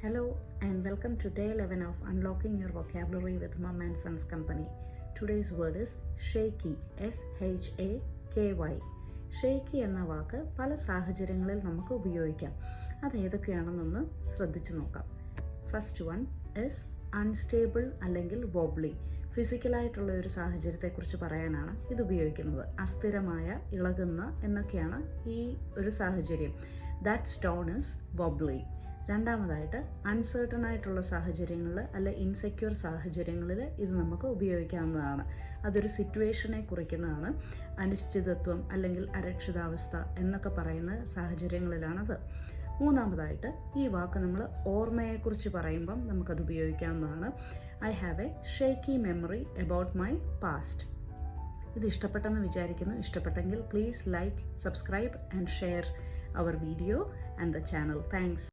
Hello and welcome to day 11 of Unlocking Your Vocabulary with Mum and Sons Company. Today's word is shaky, S-H-A-K-Y. Shaky എന്ന വാക്ക് പല സാഹചര്യങ്ങളിൽ നമുക്ക് ഉപയോഗിക്കാം. അത് ഏതൊക്കെയാണെന്നൊന്ന് ശ്രദ്ധിച്ചു നോക്കാം. ഫസ്റ്റ് വൺ ഇസ് അൺസ്റ്റേബിൾ അല്ലെങ്കിൽ വോബ്ലി. ഫിസിക്കലായിട്ടുള്ള ഒരു സാഹചര്യത്തെക്കുറിച്ച് പറയാനാണ് ഇത് ഉപയോഗിക്കുന്നത്. അസ്ഥിരമായ, ഇളകുന്ന എന്നൊക്കെയാണ് ഈ ഒരു സാഹചര്യം. That stone is വോബ്ലി. രണ്ടാമതായിട്ട് അൺസേർട്ടൺ ആയിട്ടുള്ള സാഹചര്യങ്ങളിൽ അല്ല ഇൻസെക്യൂർ സാഹചര്യങ്ങളിൽ ഇത് നമുക്ക് ഉപയോഗിക്കാവുന്നതാണ്. അതൊരു സിറ്റുവേഷനെ കുറിക്കുന്നതാണ്. അനിശ്ചിതത്വം അല്ലെങ്കിൽ അരക്ഷിതാവസ്ഥ എന്നൊക്കെ പറയുന്ന സാഹചര്യങ്ങളിലാണത്. മൂന്നാമതായിട്ട് ഈ വാക്ക് നമ്മൾ ഓർമ്മയെക്കുറിച്ച് പറയുമ്പം നമുക്കത് ഉപയോഗിക്കാവുന്നതാണ്. I have a shaky memory about my past. ഇത് ഇഷ്ടപ്പെട്ടെന്ന് വിചാരിക്കുന്നു. ഇഷ്ടപ്പെട്ടെങ്കിൽ please like, subscribe and share our video and the channel. Thanks.